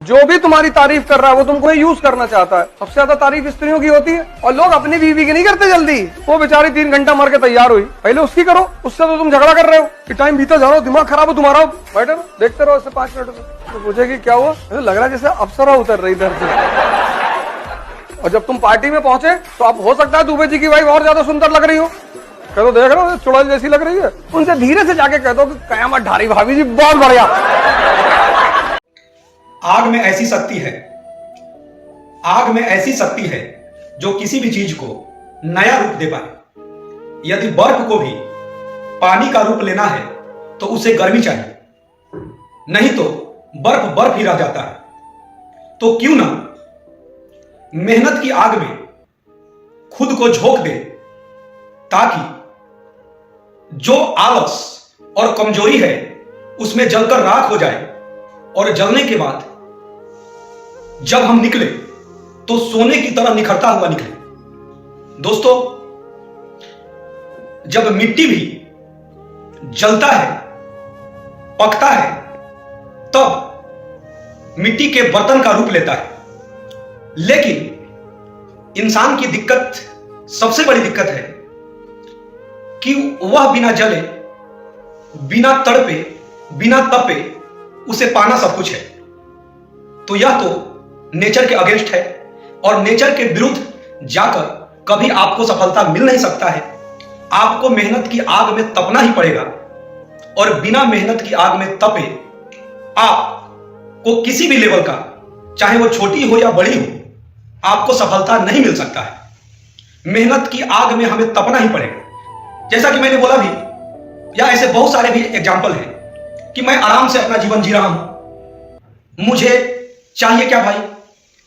जो भी तुम्हारी तारीफ कर रहा है वो तुमको यूज करना चाहता है। सबसे ज्यादा तारीफ स्त्रियों की होती है और लोग अपनी बीवी की नहीं करते जल्दी। वो बेचारी 3 घंटा मर के तैयार हुई, पहले उसकी करो। उससे तो तुम झगड़ा कर रहे हो कि टाइम बीता जा रहा हो, दिमाग खराब हो तुम्हारा, बैठे रहो देखते रहो ऐसे 5 मिनट में। तो पूछेगी क्या हुआ, तो लग रहा है जैसे अप्सरा उतर रही इधर से। और जब तुम पार्टी में पहुंचे तो अब हो सकता है दुबे जी की वाइफ और ज्यादा सुंदर लग रही हो, कह दो देख रहे हो चुड़ैल जैसी लग रही है। उनसे धीरे से जाके कह दो कि कयामत ढारी भाभी जी बहुत बढ़िया। आग में ऐसी शक्ति है, आग में ऐसी शक्ति है जो किसी भी चीज को नया रूप दे पाए। यदि बर्फ को भी पानी का रूप लेना है तो उसे गर्मी चाहिए, नहीं तो बर्फ बर्फ ही रह जाता है। तो क्यों ना मेहनत की आग में खुद को झोंक दे, ताकि जो आलस और कमजोरी है उसमें जलकर राख हो जाए, और जलने के बाद जब हम निकले तो सोने की तरह निखरता हुआ निकले। दोस्तों, जब मिट्टी भी जलता है, पकता है, तब मिट्टी के बर्तन का रूप लेता है। लेकिन इंसान की दिक्कत, सबसे बड़ी दिक्कत है कि वह बिना जले, बिना तड़पे, बिना तपे उसे पाना सब कुछ है। तो यह तो नेचर के अगेंस्ट है, और नेचर के विरुद्ध जाकर कभी आपको सफलता मिल नहीं सकता है। आपको मेहनत की आग में तपना ही पड़ेगा, और बिना मेहनत की आग में तपे आपको किसी भी लेवल का, चाहे वो छोटी हो या बड़ी हो, आपको सफलता नहीं मिल सकता है। मेहनत की आग में हमें तपना ही पड़ेगा। जैसा कि मैंने बोला भी, या ऐसे बहुत सारे भी एग्जाम्पल हैं कि मैं आराम से अपना जीवन जी रहा हूं, मुझे चाहिए क्या भाई,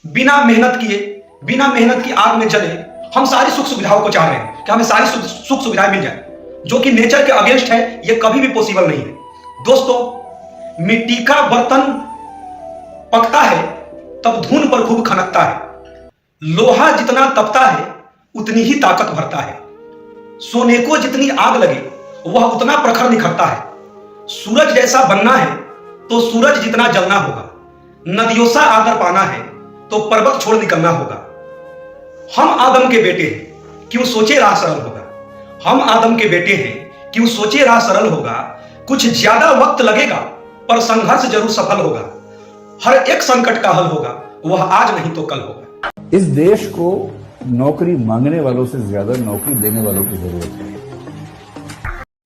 बिना मेहनत किए, बिना मेहनत की आग में जले हम सारी सुख सुविधाओं को चाह रहे हैं कि हमें सारी सुख सुविधाएं मिल जाए, जो कि नेचर के अगेंस्ट है। यह कभी भी पॉसिबल नहीं है। दोस्तों, मिट्टी का बर्तन पकता है तब धून पर खूब खनकता है। लोहा जितना तपता है उतनी ही ताकत भरता है। सोने को जितनी आग लगे वह उतना प्रखर निखरता है। सूरज जैसा बनना है तो सूरज जितना जलना होगा। नदियों सा आदर पाना है तो पर्वत छोड़ निकलना होगा। हम आदम के बेटे हैं, क्यों सोचे राह सरल होगा। हम आदम के बेटे हैं, क्यों सोचे राह सरल होगा। कुछ ज्यादा वक्त लगेगा पर संघर्ष जरूर सफल होगा। हर एक संकट का हल होगा, वह आज नहीं तो कल होगा। इस देश को नौकरी मांगने वालों से ज्यादा नौकरी देने वालों की जरूरत है।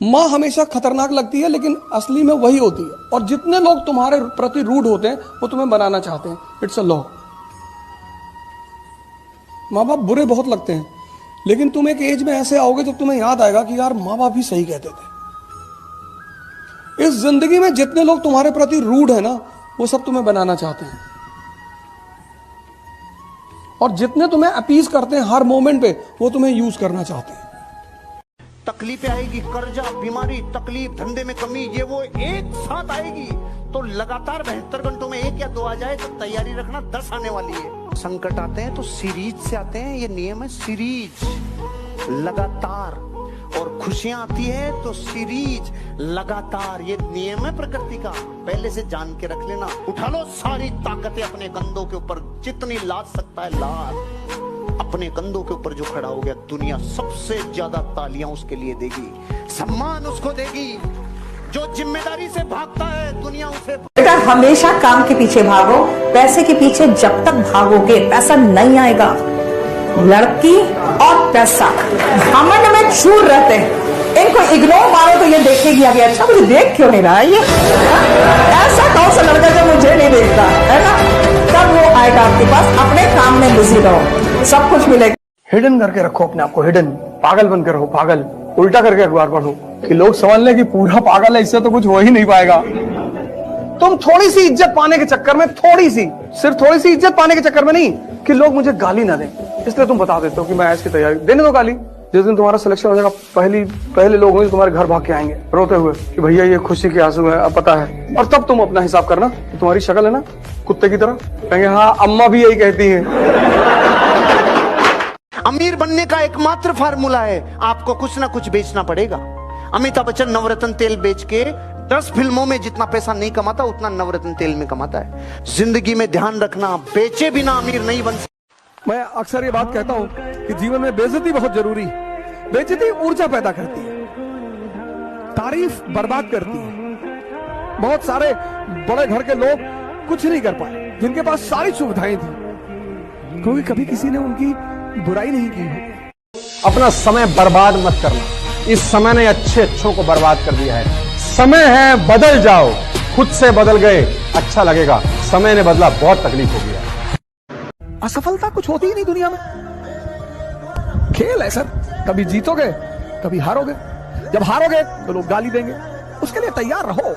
माँ हमेशा खतरनाक लगती है लेकिन असली में वही होती है। और जितने लोग तुम्हारे प्रति रूड होते हैं वो तुम्हें बनाना चाहते हैं। It's a law. माँ बाप बुरे बहुत लगते हैं, लेकिन तुम एक एज में ऐसे आओगे जब तुम्हें याद आएगा कि यार माँ बाप ही सही कहते थे। इस जिंदगी में जितने लोग तुम्हारे प्रति रूड है ना, वो सब तुम्हें बनाना चाहते हैं। और जितने तुम्हें अपीज करते हैं हर मोमेंट पे, वो तुम्हें यूज करना चाहते हैं। तकलीफें आएगी, कर्जा, बीमारी, तकलीफ, धंधे में कमी, ये वो एक साथ आएगी। तो लगातार 72 घंटों में 1 या 2 आ जाए तो तैयारी रखना 10 आने वाली है। संकट आते हैं तो सीरीज से आते हैं, ये नियम है सीरीज, लगातार। और खुशियां आती है तो सीरीज, लगातार। ये नियम है प्रकृति का, पहले से जान के रख लेना। उठा लो सारी ताकतें अपने कंधों के ऊपर, जितनी लाद सकता है लाद। अपने कंधों के ऊपर जो खड़ा हो गया, दुनिया सबसे ज्यादा तालियां उसके लिए देगी, सम्मान उसको देगी। जो जिम्मेदारी से भागता है, दुनिया उसे। बेटा, हमेशा काम के पीछे भागो। पैसे के पीछे जब तक भागोगे पैसा नहीं आएगा। लड़की और पैसा घमंड में चूर रहते हैं। इनको इग्नोर मारो तो ये देखेगी आगे, अच्छा मुझे देख क्यों नहीं रहा है ये, ऐसा कौन सा लड़का जो मुझे नहीं देखता है ना। तब वो आएगा आपके पास। अपने काम में बिजी रहो, सब कुछ मिलेगा। हिडन करके रखो अपने आप को, हिडन। पागल बन के रहो, पागल। उल्टा करके अखबार पढ़ो कि लोग समझ लें कि पूरा पागल है, इससे तो कुछ हो ही नहीं पाएगा। तुम थोड़ी सी इज्जत पाने के चक्कर में, थोड़ी सी, सिर्फ थोड़ी सी इज्जत पाने के चक्कर में नहीं कि लोग मुझे गाली ना दें, इसलिए तुम बता देते हो कि मैं ऐश की तैयारी। देने दो गाली। जिस दिन तुम्हारा सिलेक्शन हो जाएगा, पहले लोग होंगे तुम्हारे घर भाग के आएंगे रोते हुए कि भैया ये खुशी के आंसू है, अब पता है। और तब तुम अपना हिसाब करना, तो तुम्हारी शक्ल है ना कुत्ते की तरह, कहेंगे हाँ अम्मा भी यही कहती है। अमीर बनने का एकमात्र फार्मूला है, आपको कुछ ना कुछ बेचना पड़ेगा। अमिताभ बच्चन नवरत्न तेल बेच के 10 फिल्मों में जितना पैसा नहीं कमाता उतना नवरत्न तेल में कमाता है। जिंदगी में ध्यान रखना, बेचे बिना अमीर नहीं बन सकता। मैं अक्सर ये बात कहता हूं कि जीवन में बेइज्जती बहुत जरूरी है। बेइज्जती ऊर्जा पैदा करती है, तारीफ बर्बाद करती है। बहुत सारे बड़े घर के लोग कुछ नहीं कर पाए जिनके पास सारी सुविधाएं थी, क्योंकि कभी किसी ने उनकी बुराई नहीं की। अपना समय बर्बाद मत करना। इस समय ने अच्छों को बर्बाद कर दिया है। समय है, बदल जाओ। खुद से बदल गए, अच्छा लगेगा। समय ने बदला, बहुत तकलीफ हो गया। असफलता कुछ होती ही नहीं दुनिया में। खेल है सर, कभी जीतोगे कभी हारोगे। जब हारोगे तो लोग गाली देंगे, उसके लिए तैयार रहो।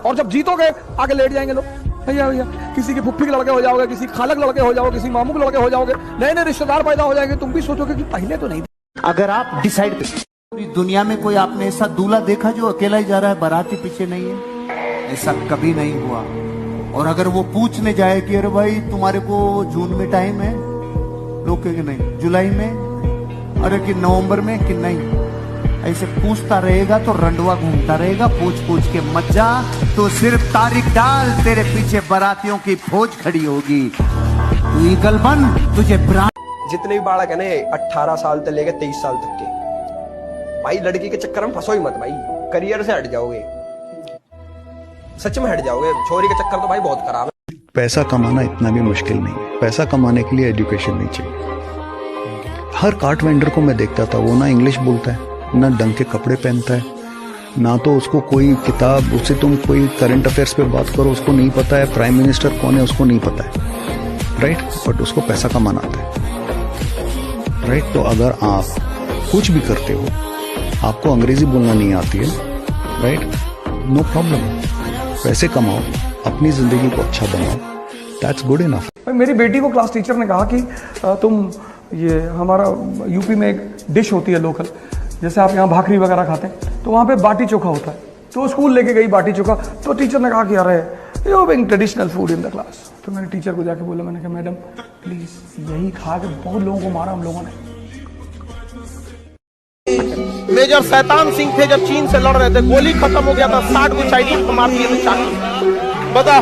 और जब जीतोगे आगे लेट जाएंगे लोग, भैया भैया, किसी के फुफ्फी के लड़के हो जाओगे, किसी खालक लड़के हो जाओगे, किसी मामू के लड़के हो जाओगे, नए नए रिश्तेदार पैदा हो जाएंगे। तुम भी सोचोगे कि पहले तो नहीं। अगर आप डिसाइड पूरी दुनिया में कोई आपने ऐसा दूल्हा देखा जो अकेला ही जा रहा है, बाराती पीछे नहीं है? ऐसा कभी नहीं हुआ। और अगर वो पूछने जाए कि अरे भाई तुम्हारे को जून में टाइम है, लोग कहेंगे नहीं, जुलाई में, अरे कि नवंबर में, कि नहीं। ऐसे पूछता रहेगा तो रंडवा घूमता रहेगा। पूछ के मत जा, तो सिर्फ तारीख डाल, तेरे पीछे बारातियों की फौज खड़ी होगी। तू ईगल बन, तुझे जितने भी बालक है ना 18 साल से लेकर 23 साल तक के, भाई लड़की के चक्कर में फंसो ही मत भाई। करियर से हट जाओगे, सच में हट जाओगे। छोरी के चक्कर तो भाई बहुत खराब है। पैसा कमाना इतना भी मुश्किल नहीं है। पैसा कमाने के लिए एजुकेशन नहीं चाहिए। हर कार्ट वेंडर को मैं देखता था, वो ना इंग्लिश बोलता है, ना ढंग के कपड़े पहनता है, ना तो उसको कोई किताब, उससे तुम कोई करंट अफेयर्स पे बात करो उसको नहीं पता है, प्राइम मिनिस्टर कौन है उसको नहीं पता है, राइट। बट उसको पैसा कमाना आता है, राइट। तो अगर आप कुछ भी करते हो, आपको अंग्रेजी बोलना नहीं आती है, राइट, नो प्रॉब्लम। पैसे कमाओ, अपनी जिंदगी को अच्छा बनाओ, दैट्स गुड इनफ। मेरी बेटी को क्लास टीचर ने कहा कि तुम, ये हमारा यूपी में एक डिश होती है लोकल, जैसे आप यहाँ भाकरी वगैरह खाते हैं, तो वहाँ पे बाटी चोखा होता है। तो स्कूल लेके गई बाटी चोखा, तो टीचर ने कहा कि अरे you having traditional food in the class. तो मैंने टीचर को जाके बोला, मैंने कहा मैडम प्लीज, यही खा के बहुत लोगों को मारा हम लोगों ने। मेजर शैतान सिंह थे जब चीन से लड़ रहे थे, गोली खत्म हो गया था, 60 को चाइनीज को मार दिए थे चाकू। बता,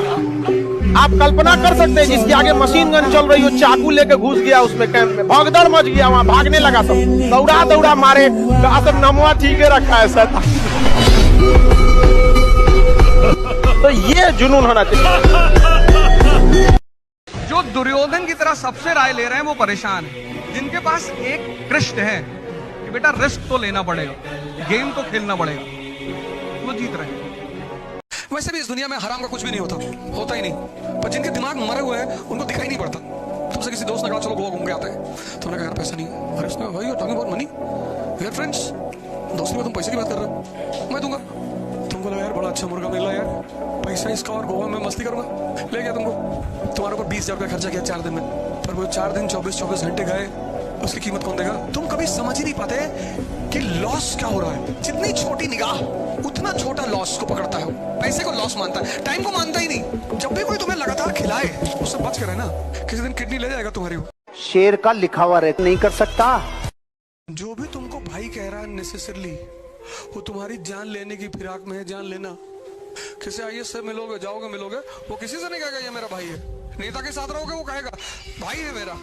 आप कल्पना कर सकते हैं जिसके आगे मशीन गन चल रही हो, चाकू लेके घुस गया उसमें कैंप में, भगदड़ मच गया, वहां भागने लगा, सब दौड़ा दौड़ा मारे, सब नमवा ठीक है रखा है शैतान। तो ये जुनून होना चाहिए। जो दुर्योधन की तरह सबसे राय ले रहे हैं वो परेशान है। जिनके पास एक कृष्ण है कि बेटा रिस्क तो लेना पड़ेगा, गेम तो खेलना पड़ेगा, वो जीत रहे हैं। वैसे भी इस दुनिया में हराम का कुछ भी नहीं होता ही नहीं, पर जिनके दिमाग मरे हुए हैं उनको दिखाई नहीं पड़ता। तुमसे किसी दोस्त ने कहा चलो गोवा घूम के आते हैं, तो उन्होंने कहा यार पैसा नहीं है। अरे उसने भाई टॉकिंग अबाउट मनी, यार फ्रेंड्स, दोस्ती में तुम पैसे की बात कर रहे हो, मैं दूंगा तुमको। लगा यार बड़ा अच्छा मुर्गा मिला यार, पैसा इसका, और गोवा में मस्ती करूंगा, ले गया तुमको। तुम्हारे ऊपर 20,000 रुपया खर्चा किया 4 दिन में, पर वो 4 दिन 24 घंटे गए, उसकी कीमत कौन देगा? तुम कभी समझ ही नहीं पाते कि लॉस क्या हो रहा है। जितनी छोटी निगाह उतना छोटा लॉस को पकड़ता है। पैसे को लॉस मानता है, टाइम को मानता ही नहीं। जब भी कोई तुम्हें लगातार खिलाए, उससे बच कर रहना, किसी दिन किडनी ले जाएगा तुम्हारी। शेर का लिखा हुआ रेट नहीं कर सकता। जो भी तुमको भाई कह रहा है नेसेसरली, वो तुम्हारी जान लेने की फिराक में है। जान लेना, किसी आईएएस से मिलोगे, जाओगे मिलोगे, वो किसी से नहीं कहेगा ये मेरा भाई है। नेता के साथ रहोगे, वो कहेगा भाई है मेरा।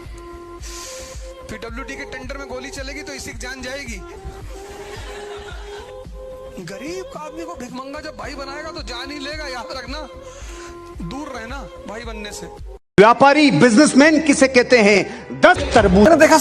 पीडब्ल्यूडी के टेंडर में गोली चलेगी तो इसी की जान जाएगी। गरीब आदमी को भिखमंगा जब भाई बनाएगा तो जान ही लेगा। याद रखना, दूर रहना भाई बनने से। व्यापारी, बिजनेसमैन किसे कहते हैं? 10 तरबूज। मैंने देखा